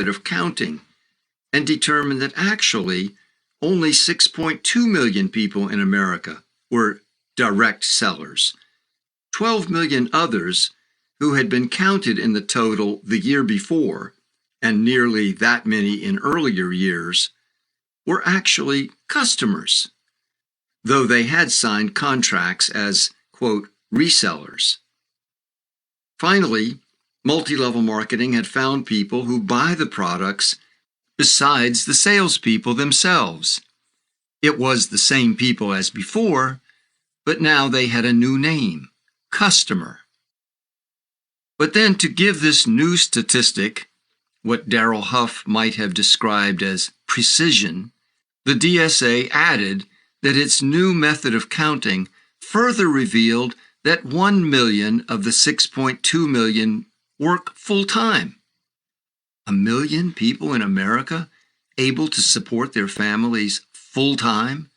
of counting and determined that actually only 6.2 million people in America were direct sellers. 12 million others who had been counted in the total the year before, and nearly that many in earlier years, were actually customers, though they had signed contracts as, quote, resellers. Finally, multi-level marketing had found people who buy the products besides the salespeople themselves. It was the same people as before, but now they had a new name, customer. But then to give this new statistic, what Darrell Huff might have described as precision, the DSA added that its new method of counting further revealed that 1 million of the 6.2 million work full-time. 1 million people in America able to support their families full-time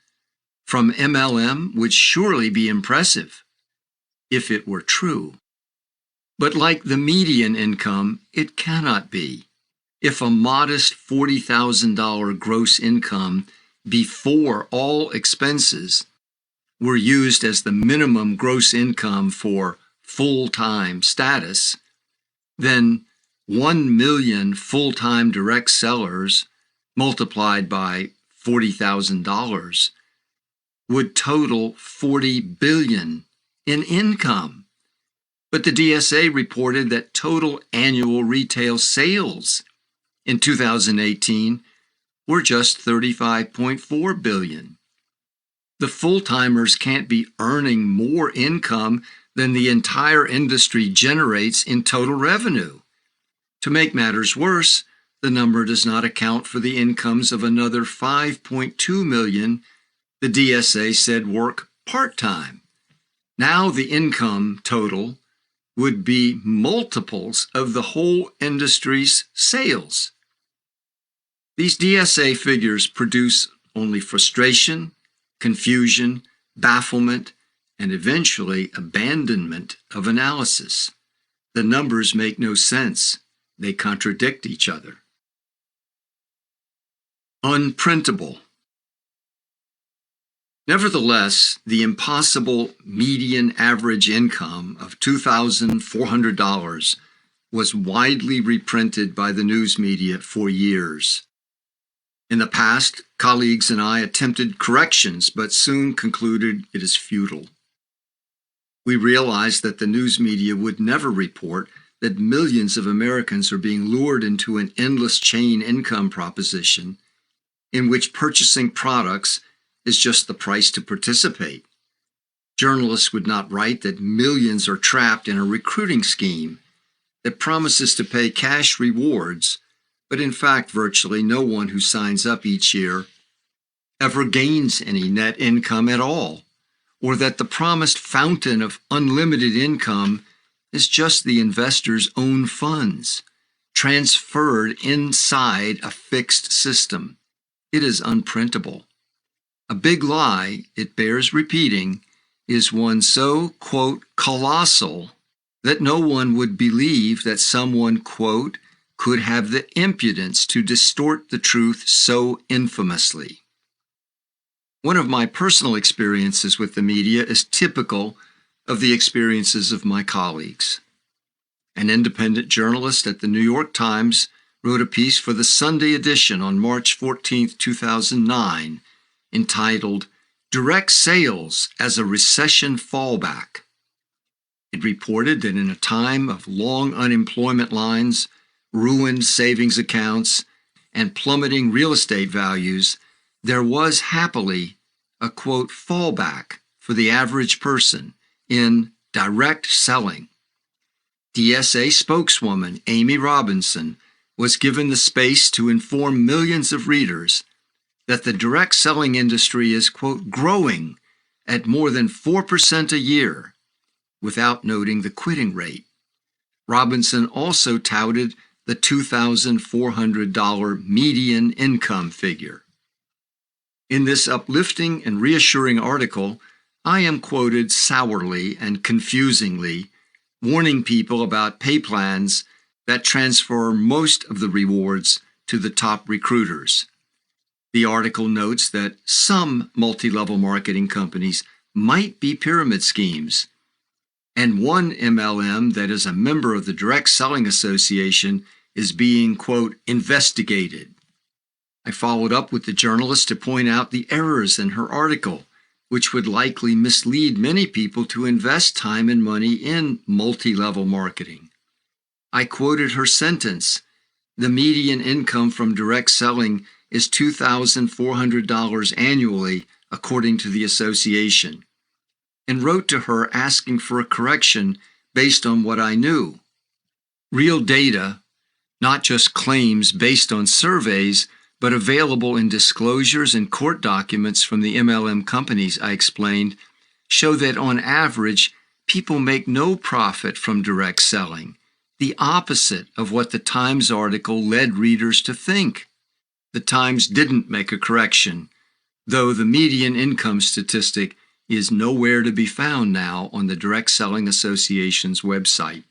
from MLM would surely be impressive, if it were true. But like the median income, it cannot be. If a modest $40,000 gross income before all expenses were used as the minimum gross income for full-time status, then 1 million full-time direct sellers multiplied by $40,000 would total $40 billion in income. But the DSA reported that total annual retail sales in 2018 were just $35.4 billion. The full-timers can't be earning more income than the entire industry generates in total revenue. To make matters worse, the number does not account for the incomes of another 5.2 million the DSA said work part-time. Now the income total would be multiples of the whole industry's sales. These DSA figures produce only frustration, confusion, bafflement, and eventually abandonment of analysis. The numbers make no sense. They contradict each other. Unprintable. Nevertheless, the impossible median average income of $2,400 was widely reprinted by the news media for years. In the past, colleagues and I attempted corrections, but soon concluded it is futile. We realized that the news media would never report that millions of Americans are being lured into an endless chain income proposition in which purchasing products is just the price to participate. Journalists would not write that millions are trapped in a recruiting scheme that promises to pay cash rewards, but in fact virtually no one who signs up each year ever gains any net income at all, or that the promised fountain of unlimited income is just the investor's own funds, transferred inside a fixed system. It is unprintable. A big lie, it bears repeating, is one so, quote, colossal that no one would believe that someone, quote, could have the impudence to distort the truth so infamously. One of my personal experiences with the media is typical of the experiences of my colleagues. An independent journalist at the New York Times wrote a piece for the Sunday edition on March 14, 2009, entitled Direct Sales as a Recession Fallback. It reported that in a time of long unemployment lines, ruined savings accounts, and plummeting real estate values, there was happily a, quote, fallback for the average person in direct selling. DSA spokeswoman Amy Robinson was given the space to inform millions of readers that the direct selling industry is, quote, growing at more than 4% a year, without noting the quitting rate. Robinson also touted the $2,400 median income figure. In this uplifting and reassuring article, I am quoted sourly and confusingly, warning people about pay plans that transfer most of the rewards to the top recruiters. The article notes that some multi-level marketing companies might be pyramid schemes, and one MLM that is a member of the Direct Selling Association is being, quote, investigated. I followed up with the journalist to point out the errors in her article, which would likely mislead many people to invest time and money in multi-level marketing. I quoted her sentence, "The median income from direct selling is $2,400 annually, according to the association," and wrote to her asking for a correction based on what I knew. Real data, not just claims based on surveys, but available in disclosures and court documents from the MLM companies, I explained, show that on average, people make no profit from direct selling, the opposite of what the Times article led readers to think. The Times didn't make a correction, though the median income statistic is nowhere to be found now on the Direct Selling Association's website.